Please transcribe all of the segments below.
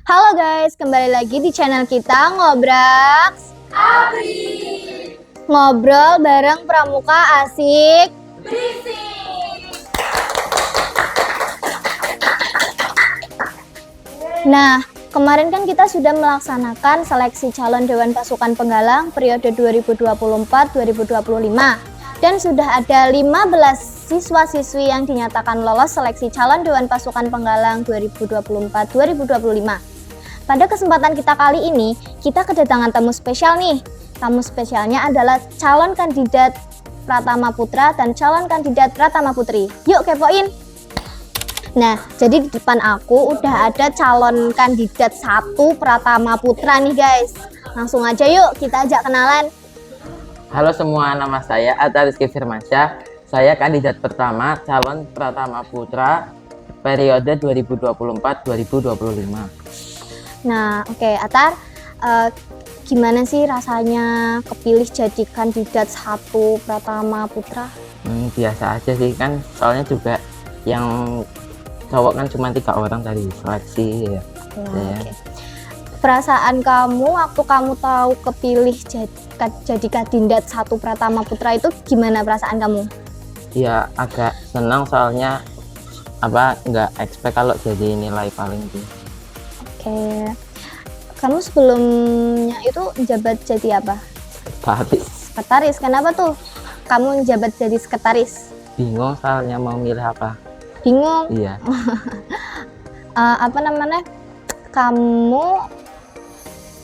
Halo guys, kembali lagi di channel kita Ngobraks Abri Ngobrol bareng Pramuka Asik. Berisik. Nah, kemarin kan kita sudah melaksanakan seleksi calon Dewan Pasukan Penggalang periode 2024-2025 dan sudah ada 15 siswa-siswi yang dinyatakan lolos seleksi calon Dewan Pasukan Penggalang 2024-2025. Pada kesempatan kita kali ini, kita kedatangan tamu spesial nih. Tamu spesialnya adalah calon kandidat Pratama Putra dan calon kandidat Pratama Putri. Yuk kepoin! Nah, jadi di depan aku udah ada calon kandidat 1 Pratama Putra nih guys. Langsung aja yuk kita ajak kenalan. Halo semua, nama saya Atta Rizky Firmansyah. Saya kandidat pertama calon Pratama Putra periode 2024-2025. Nah, oke, Atar, gimana sih rasanya kepilih jadi kandidat 1 Pratama Putra? Biasa aja sih kan, soalnya juga yang cowok kan cuma 3 orang dari seleksi ya. Wah, oke. Perasaan kamu waktu kamu tahu kepilih jadi kandidat 1 Pratama Putra itu gimana perasaan kamu? Ya agak senang soalnya nggak expect kalau jadi nilai paling tinggi. Oke. Kamu sebelumnya itu jabat jadi apa? Sekretaris. Sekretaris. Kenapa tuh kamu jabat jadi sekretaris? Bingung soalnya mau milih apa. Bingung? Iya.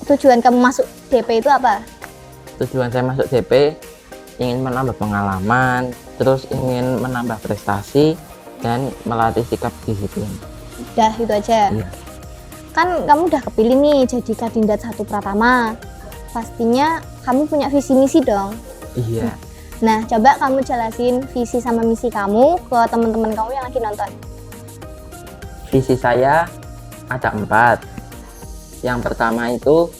Tujuan kamu masuk DP itu apa? Tujuan saya masuk DP ingin menambah pengalaman, terus ingin menambah prestasi dan melatih sikap disiplin. Udah itu aja. Iya. Kan kamu udah kepilih nih jadi kandidat 1 Pratama. Pastinya kamu punya visi misi dong. Iya. Nah, coba kamu jelasin visi sama misi kamu ke teman-teman kamu yang lagi nonton. Visi saya ada 4. Yang pertama itu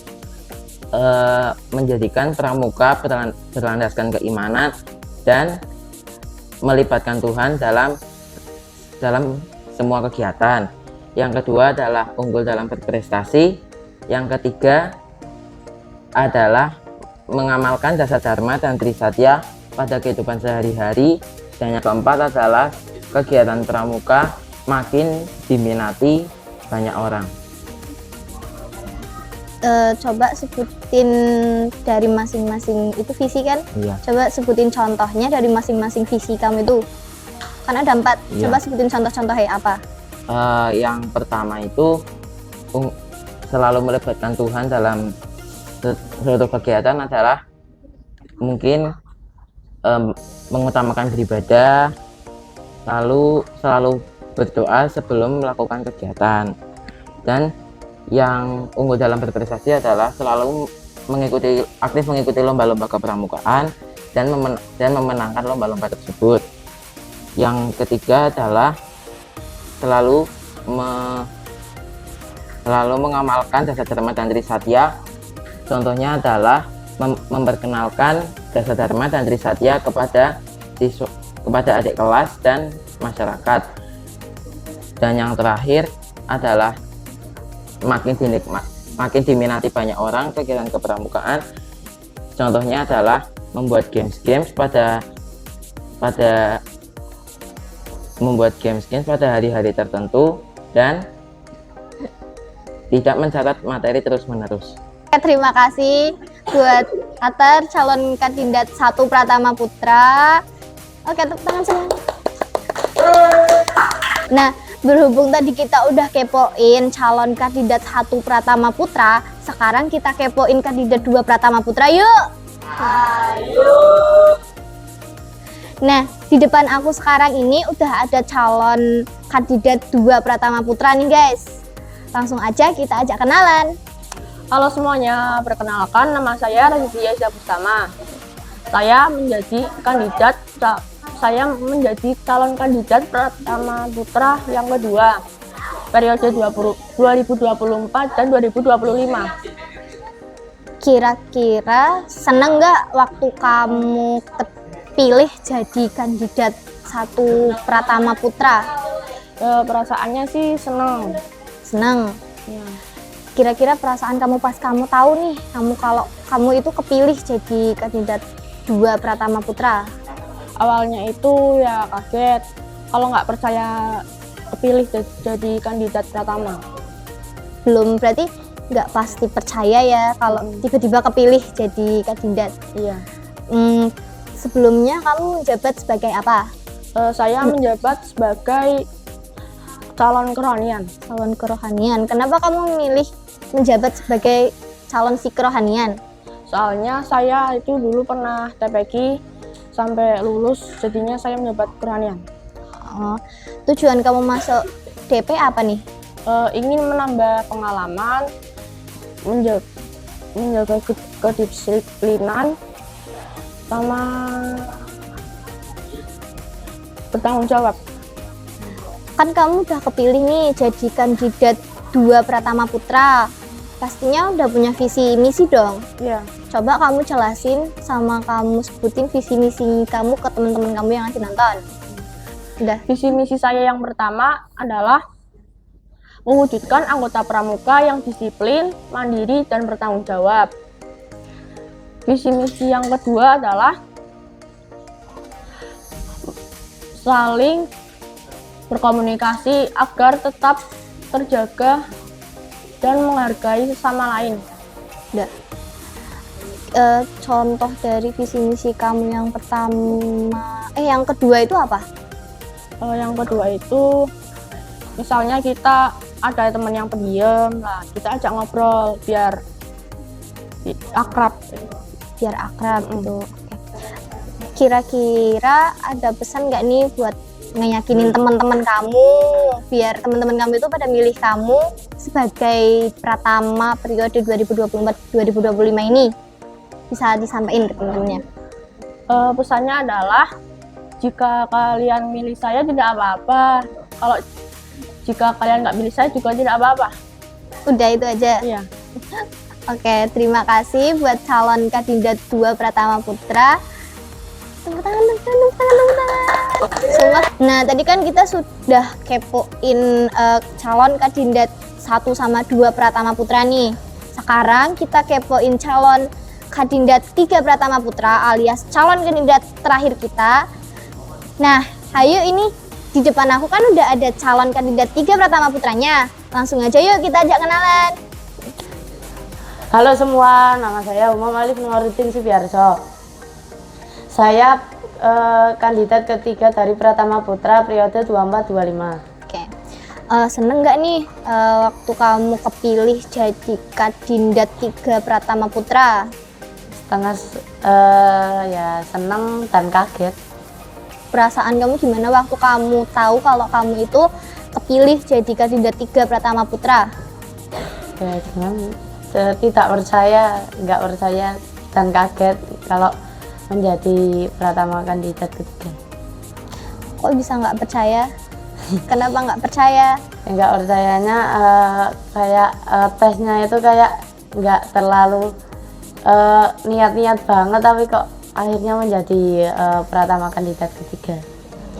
menjadikan pramuka berlandaskan keimanan dan melibatkan Tuhan dalam semua kegiatan. Yang kedua adalah unggul dalam berprestasi. Yang ketiga adalah mengamalkan dasar dharma dan trisatya pada kehidupan sehari-hari. Dan yang keempat adalah kegiatan pramuka makin diminati banyak orang. Coba sebutin dari masing-masing itu visi kan? Iya. Coba sebutin contohnya dari masing-masing visi kamu itu. Kan ada 4. Iya. Coba sebutin contoh-contohnya apa? Yang pertama itu selalu melibatkan Tuhan dalam suatu kegiatan adalah mungkin mengutamakan beribadah, lalu selalu berdoa sebelum melakukan kegiatan. Dan yang unggul dalam berprestasi adalah selalu aktif mengikuti lomba-lomba kepramukaan dan memenangkan lomba-lomba tersebut. Yang ketiga adalah selalu mengamalkan dasar dharma dan trisatya. Contohnya adalah memperkenalkan dasar dharma dan trisatya kepada adik kelas dan masyarakat. Dan yang terakhir adalah makin diminati banyak orang kegiatan kepramukaan. Contohnya adalah membuat games pada hari-hari tertentu dan tidak mencatat materi terus-menerus. Terima kasih buat Atar, calon kandidat 1 Pratama Putra. Oke, tepuk tangan semua. Nah, berhubung tadi kita udah kepoin calon kandidat 1 Pratama Putra, sekarang kita kepoin kandidat 2 Pratama Putra, yuk! Ayo. Nah, di depan aku sekarang ini udah ada calon kandidat 2 Pratama Putra nih guys. Langsung aja kita ajak kenalan. Halo semuanya, perkenalkan nama saya Raditya Bustama. Saya menjadi calon kandidat Pratama Putra yang kedua periode 2024 dan 2025. Kira-kira seneng nggak waktu kamu kepilih jadi kandidat 1 Pratama Putra? Perasaannya sih senang. Seneng. Ya. kira-kira perasaan kamu pas kamu tahu nih, kalau kamu itu kepilih jadi kandidat 2 Pratama Putra? Awalnya itu ya kaget, kalau nggak percaya kepilih jadi kandidat Pratama. Belum, berarti nggak pasti percaya ya kalau tiba-tiba kepilih jadi kandidat. Iya. Sebelumnya kamu menjabat sebagai apa? Saya menjabat sebagai calon kerohanian. Calon kerohanian. Kenapa kamu memilih menjabat sebagai calon si kerohanian? Soalnya saya itu dulu pernah TPQ sampai lulus, jadinya saya menjabat kerohanian. Oh, tujuan kamu masuk DP apa nih? Ingin menambah pengalaman, menjaga kedisiplinan, sama bertanggung jawab. Kan kamu udah kepilih nih jadi kandidat 2 Pratama Putra. Pastinya udah punya visi misi dong. Iya. Coba kamu jelasin sama kamu sebutin visi misi kamu ke teman-teman kamu yang lagi nonton. Udah. Visi misi saya yang pertama adalah mewujudkan anggota pramuka yang disiplin, mandiri, dan bertanggung jawab. Visi misi yang kedua adalah saling berkomunikasi agar tetap terjaga dan menghargai sesama lain. Udah. Contoh dari visi misi kamu yang pertama, yang kedua itu apa? Yang kedua itu misalnya kita ada teman yang pendiam, lah kita ajak ngobrol biar akrab. Biar akrab gitu. Oke. Kira-kira ada pesan nggak nih buat ngeyakinin teman-teman kamu biar teman-teman kamu itu pada milih kamu sebagai Pratama periode 2024-2025 ini? Bisa disampaikan ke teman-temannya. Pesannya adalah jika kalian milih saya tidak apa-apa, kalau jika kalian nggak milih saya juga tidak apa-apa. Udah itu aja. Iya. Oke, terima kasih buat calon kandidat 2 Pratama Putra. Tepuk tangan, tepuk tangan, tepuk tangan, tepuk tangan. Semua. Nah, tadi kan kita sudah kepoin calon kandidat 1 sama 2 Pratama Putra nih. Sekarang kita kepoin calon kandidat 3 Pratama Putra alias calon kandidat terakhir kita. Nah, ayo ini di depan aku kan udah ada calon kandidat 3 Pratama Putranya. Langsung aja yuk kita ajak kenalan. Halo semua, nama saya Umam Alif Nuruddin Subiarso. Saya kandidat ketiga dari Pratama Putra periode 24-25. Oke. Seneng nggak nih waktu kamu kepilih jadi kandidat 3 Pratama Putra? Setengah ya seneng dan kaget. Perasaan kamu gimana waktu kamu tahu kalau kamu itu kepilih jadi kandidat 3 Pratama Putra? Ya cuman tidak percaya, nggak percaya dan kaget kalau menjadi Pratama kandidat ketiga. Kok bisa nggak percaya? Kenapa nggak percaya? Nggak percayanya kayak tesnya itu kayak nggak terlalu niat-niat banget, tapi kok akhirnya menjadi Pratama kandidat ketiga.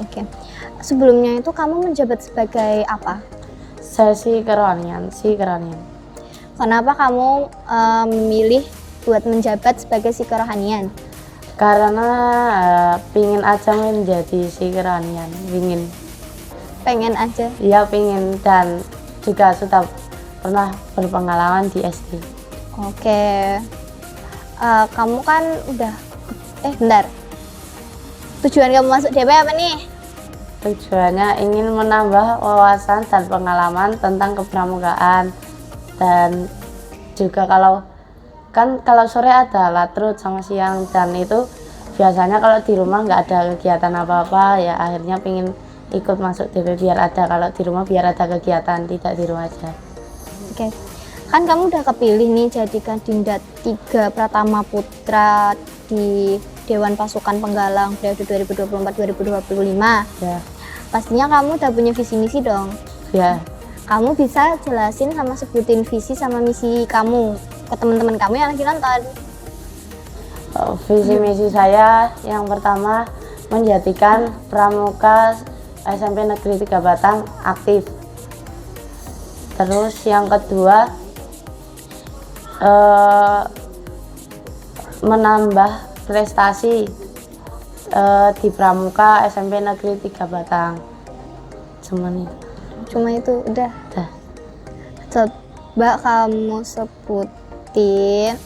Oke. Sebelumnya itu kamu menjabat sebagai apa? Si kerohanian. Kenapa kamu memilih buat menjabat sebagai si kerohanian? Karena pingin aja menjadi si kerohanian, Pengen aja. Iya pingin, dan juga sudah pernah berpengalaman di SD. Oke. Kamu kan udah bentar. Tujuan kamu masuk DP apa nih? Tujuannya ingin menambah wawasan dan pengalaman tentang kepramukaan, dan juga kalau sore ada latrut sama siang, dan itu biasanya kalau di rumah nggak ada kegiatan apa-apa, ya akhirnya pengen ikut masuk DP biar ada, kalau di rumah biar ada kegiatan, tidak di rumah aja. Oke. Kan kamu udah kepilih nih jadi kandidat 3 Pratama Putra di Dewan Pasukan Penggalang periode 2024-2025. Ya. Pastinya kamu udah punya visi misi dong. Ya. Kamu bisa jelasin sama sebutin visi sama misi kamu ke teman-teman kamu yang lagi nonton. Visi misi saya yang pertama menjadikan pramuka SMP Negeri 3 Batang aktif. Terus yang kedua eh, menambah prestasi di Pramuka SMP Negeri 3 Batang. Cuman itu. Cuma itu udah. Dah. Coba kamu sebutin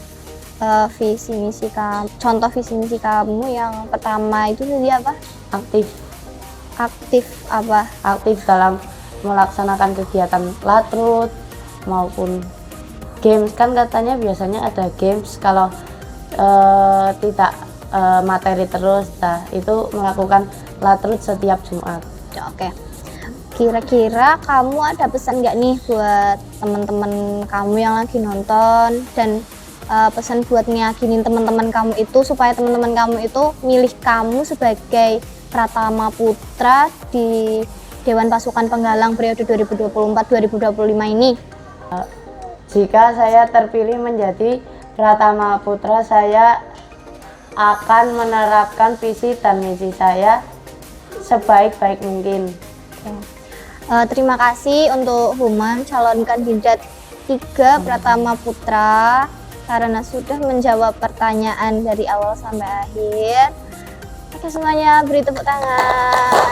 visi misi kamu, contoh visi misi kamu yang pertama itu tadi apa? Aktif Apa? aktif dalam melaksanakan kegiatan latrut maupun games. Kan katanya biasanya ada games kalau tidak materi terus. Nah, itu melakukan latrut setiap Jumat. Oke. Kira-kira kamu ada pesan nggak nih buat teman-teman kamu yang lagi nonton, dan pesan buat ngeyakinin teman-teman kamu itu supaya teman-teman kamu itu milih kamu sebagai Pratama Putra di Dewan Pasukan Penggalang periode 2024-2025 ini? Jika saya terpilih menjadi Pratama Putra, saya akan menerapkan visi dan misi saya sebaik-baik mungkin. Terima kasih untuk Human, calon kandidat 3 Pratama Putra, karena sudah menjawab pertanyaan dari awal sampai akhir. Oke, semuanya beri tepuk tangan.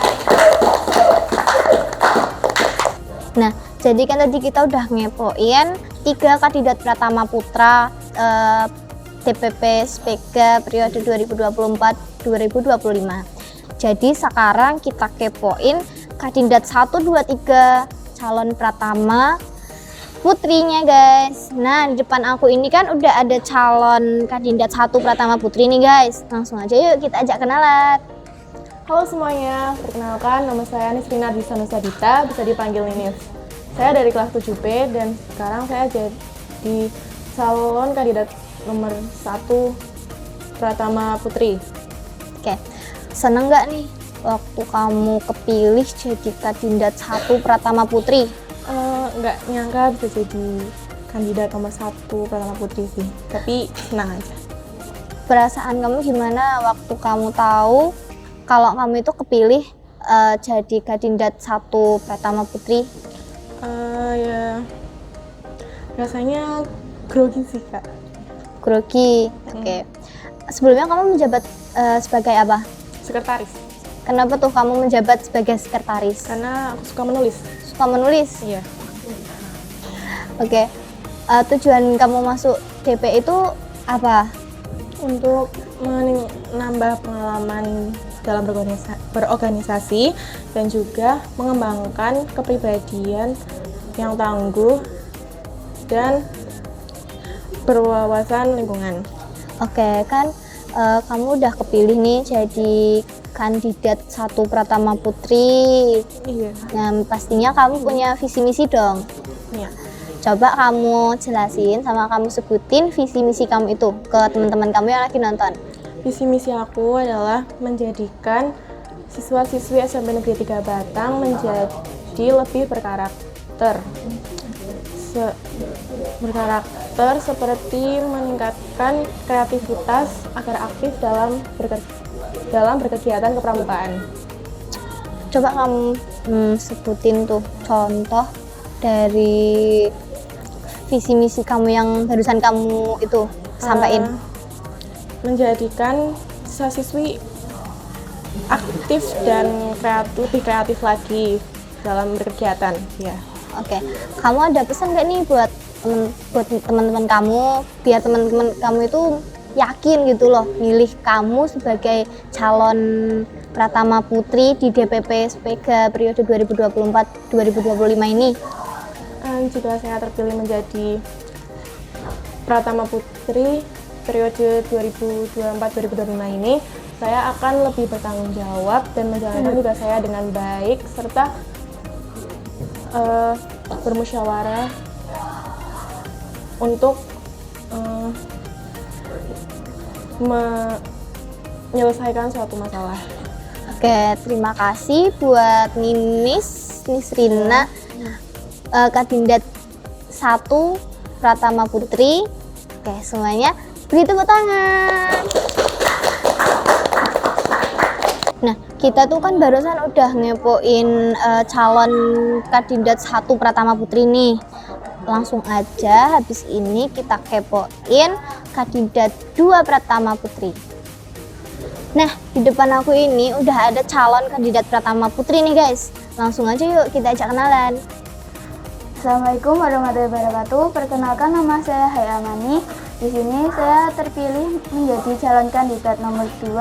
Nah, jadi kan tadi kita udah ngepoin 3 kandidat Pratama Putra DPP SPG periode 2024-2025. Jadi sekarang kita kepoin kandidat 1, 2, 3 calon Pratama Putrinya, guys. Nah, di depan aku ini kan udah ada calon kandidat 1 Pratama Putri nih, guys. Langsung aja yuk kita ajak kenalan. Halo semuanya, perkenalkan nama saya Nisrina Disanusa Dita, bisa dipanggil Ninis. Saya dari kelas 7B dan sekarang saya jadi calon kandidat nomor 1 Pratama Putri. Oke, seneng nggak nih waktu kamu kepilih jadi kandidat 1 Pratama Putri? Nggak nyangka bisa jadi kandidat nomor 1 Pratama Putri sih, tapi senang aja. Perasaan kamu gimana waktu kamu tahu kalau kamu itu kepilih jadi kandidat 1 Pratama Putri? Ya rasanya grogi sih, Kak. Grogi. Oke. Sebelumnya kamu menjabat sebagai apa? Sekretaris, Kenapa tuh kamu menjabat sebagai sekretaris? karena aku suka menulis. Suka menulis? Iya. Oke. Tujuan kamu masuk DP itu apa? Untuk menambah pengalaman dalam berorganisasi dan juga mengembangkan kepribadian yang tangguh dan berwawasan lingkungan. Oke, kan kamu udah kepilih nih jadi kandidat 1 Pratama Putri. Iya. Nah, pastinya kamu punya visi misi dong. Iya. Coba kamu jelasin sama kamu sebutin visi misi kamu itu ke teman-teman kamu yang lagi nonton. Visi misi aku adalah menjadikan siswa-siswi SMP Negeri 3 Batang menjadi lebih berkarakter. Berkarakter seperti meningkatkan kreativitas agar aktif dalam berkegiatan kepramukaan. Coba kamu sebutin tuh contoh dari visi misi kamu yang barusan kamu itu sampaikan. Menjadikan siswa-siswi aktif dan lebih kreatif lagi dalam berkegiatan. Ya. Oke, kamu ada pesan nggak nih buat teman-teman kamu, biar teman-teman kamu itu yakin gitu loh milih kamu sebagai calon Pratama Putri di DPP SPG periode 2024-2025 ini? Jika saya terpilih menjadi Pratama Putri periode 2024-2025 ini, saya akan lebih bertanggung jawab dan menjalankan tugas saya dengan baik serta bermusyawarah untuk menyelesaikan suatu masalah. Oke, terima kasih buat Nisrina, kandidat 1 Pratama Putri. Oke, semuanya beri tepuk tangan. Nah, kita tuh kan barusan udah ngepoin calon kandidat 1 Pratama Putri nih. langsung aja habis ini kita kepoin kandidat 2 Pratama Putri. Nah, di depan aku ini udah ada calon kandidat Pratama Putri nih guys. Langsung aja yuk kita ajak kenalan. Assalamualaikum warahmatullahi wabarakatuh. Perkenalkan, nama saya Hai Amani. Di sini saya terpilih menjadi calon kandidat nomor 2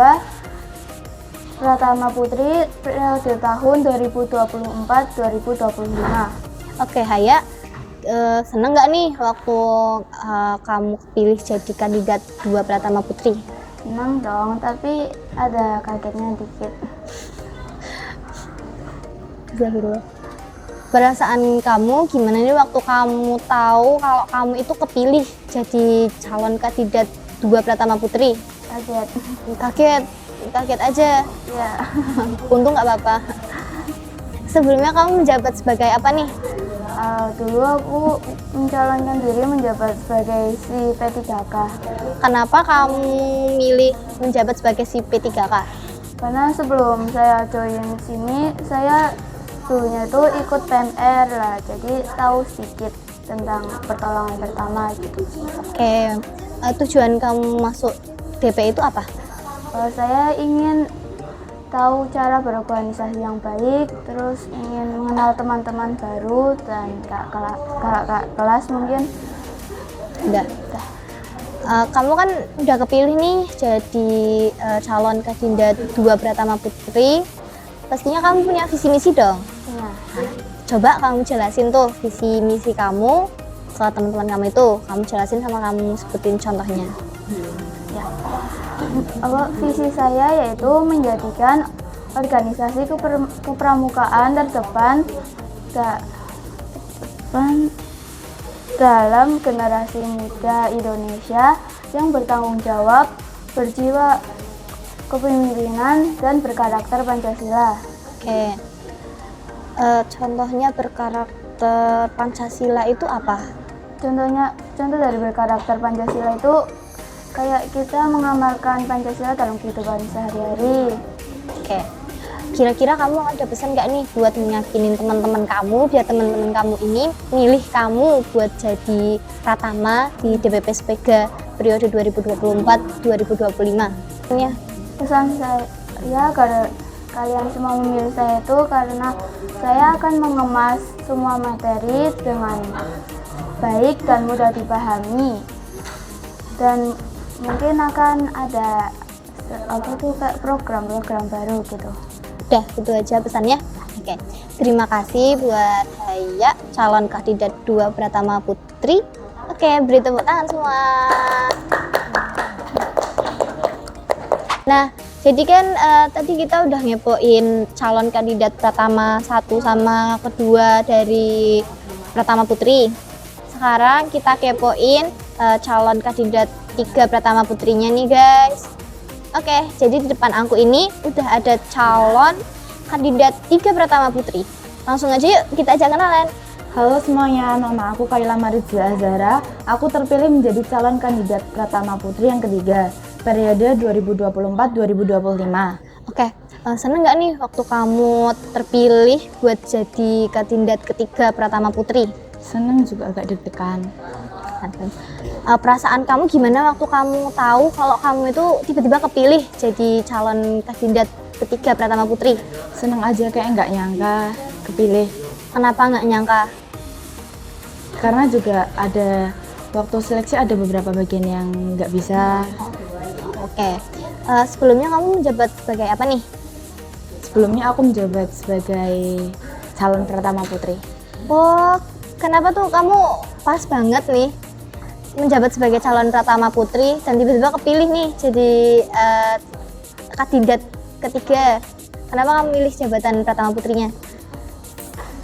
Pratama Putri periode tahun 2024-2025. Oke, Haya, seneng nggak nih waktu kamu pilih jadi kandidat 2 Pratama Putri? Senang dong, tapi ada kagetnya dikit. Zahirullah. Perasaan kamu gimana nih waktu kamu tahu kalau kamu itu kepilih jadi calon kandidat 2 Pratama Putri? Kaget. Kaget aja. Ya, Untung nggak apa-apa. Sebelumnya kamu menjabat sebagai apa nih? dulu aku mencalonkan diri menjabat sebagai si P3K. Kenapa kamu milih menjabat sebagai si P3K? Karena sebelum saya join sini, saya dulunya itu ikut PMR lah, jadi tahu sedikit tentang pertolongan pertama gitu. Oke, tujuan kamu masuk DP itu apa? Saya ingin tahu cara berorganisasi yang baik, terus ingin mengenal teman-teman baru dan kakak kelas mungkin. Udah. Kamu kan udah kepilih nih jadi calon kandidat 2 Pratama Putri. Pastinya kamu punya visi misi dong. Nah, Coba kamu jelasin tuh visi misi kamu ke teman-teman kamu itu. Kamu jelasin sama kamu sebutin contohnya. visi saya yaitu menjadikan organisasi kepramukaan terdepan dalam generasi muda Indonesia yang bertanggung jawab, berjiwa kepemimpinan, dan berkarakter Pancasila. Oke. Contohnya berkarakter Pancasila itu apa? Contoh dari berkarakter Pancasila itu kayak kita mengamalkan Pancasila dalam kehidupan sehari-hari. Oke. Kira-kira kamu ada pesan nggak nih buat meyakinin teman-teman kamu biar teman-teman kamu ini milih kamu buat jadi Pratama di DPP Spega periode 2024-2025? Ya. Pesan saya agar kalian semua memilih saya itu karena saya akan mengemas semua materi dengan baik dan mudah dipahami, dan mungkin akan ada kayak program baru gitu. Udah, itu aja pesannya. Oke. Terima kasih buat Haya, calon kandidat 2 Pratama Putri. Oke, beri tepuk tangan semua. Nah, jadi kan tadi kita udah ngepoin calon kandidat Pratama 1 sama kedua dari Pratama Putri. Sekarang kita kepoin calon kandidat 3 Pratama Putrinya nih guys. Oke, jadi di depan aku ini udah ada calon kandidat 3 Pratama Putri. Langsung aja yuk kita ajak kenalan. Halo semuanya, nama aku Kaila Marizia Azhara. Aku terpilih menjadi calon kandidat Pratama Putri yang ketiga, periode 2024-2025. Oke, seneng nggak nih waktu kamu terpilih buat jadi kandidat ketiga Pratama Putri? Seneng juga agak deg-degan. Perasaan kamu gimana waktu kamu tahu kalau kamu itu tiba-tiba kepilih jadi calon kandidat ketiga Pratama Putri? Seneng aja, kayak nggak nyangka kepilih. Kenapa nggak nyangka? Karena juga ada waktu seleksi ada beberapa bagian yang nggak bisa. Oke, sebelumnya kamu menjabat sebagai apa nih? Sebelumnya aku menjabat sebagai calon Pratama Putri. Oh, kenapa tuh kamu pas banget nih menjabat sebagai calon Pratama Putri dan tiba-tiba kepilih nih jadi kandidat ketiga? Kenapa kamu milih jabatan Pratama Putrinya?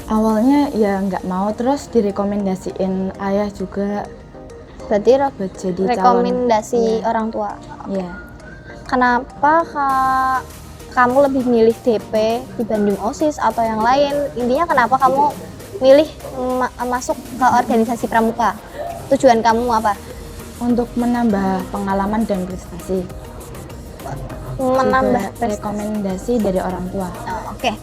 Awalnya ya nggak mau, terus direkomendasiin ayah juga Berarti buat jadi rekomendasi calon. orang tua. Iya. Kenapa kamu lebih milih DP dibanding OSIS atau yang lain? Intinya kenapa kamu milih masuk ke organisasi pramuka? Tujuan kamu apa? Untuk menambah pengalaman dan prestasi. Menambah Juga rekomendasi dari orang tua. Oke.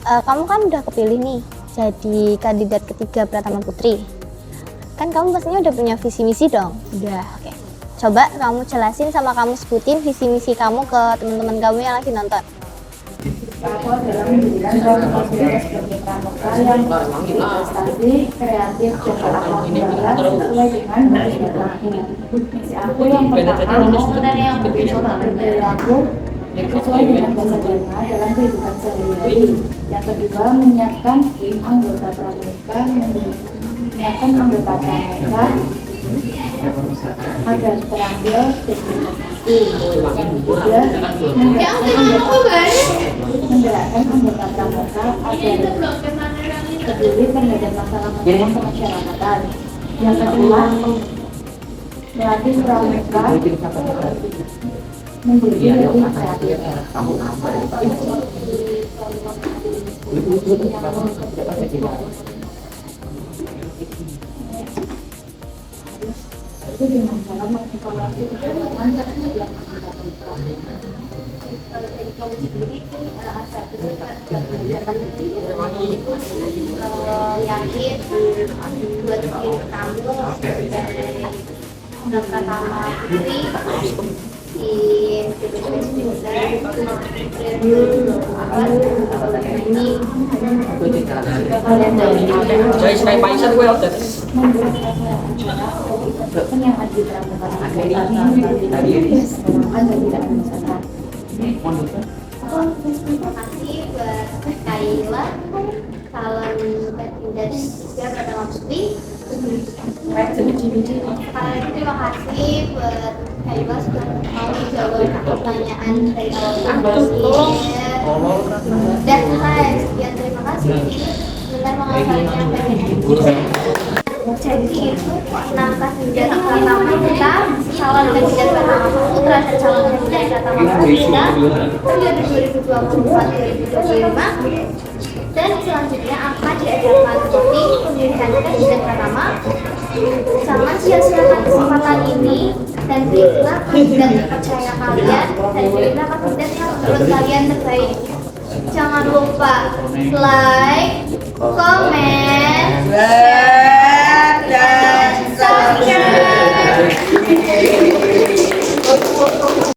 Kamu kan udah kepilih nih jadi kandidat ketiga Pratama Putri? Kan kamu pastinya udah punya visi misi dong? Udah. Oke. Coba kamu jelasin sama kamu sebutin visi misi kamu ke teman-teman kamu yang lagi nonton. Aku adalah mendirikan Transpacific sebagai pramuka yang berprestasi, kreatif, dan berakhlak mulia sesuai dengan batas aku. Misi aku yang pertama mengenai yang berperilaku sesuai dengan bahasa Dharma dalam kehidupan sehari-hari. Yang kedua, menyiapkan anggota pramuka agar terampil berprestasi. Yang ketiga, menggerakkan anggota pramuka agar peduli terhadap masalah-masalah kemasyarakatan. Yang kelima, melatih pramuka menjadi lebih kreatif. Itu dengan cara mengevaluasi kegiatan yang yakin buat bikin kamu dari Pratama Putri di kasih buat Kaila calon kandidat Pratama Putri. Terima kasih buat Kaila sudah mau menjawab pertanyaan dari awal-awalnya. Dan sekian terima kasih. Sebentar mengamalkannya jadi itu 6 kandidat Pratama kita, calon kandidat Pratama Putra dan calon kandidat Pratama Putra periode 2024-2025. Dan selanjutnya akan diadakan voting pemilihan kandidat Pratama. Jangan sia-siakan kesempatan ini dan pilihlah kandidat terpercaya kalian dan pilihlah kandidat yang menurut kalian terbaik. Jangan lupa like, comment, share, dan subscribe.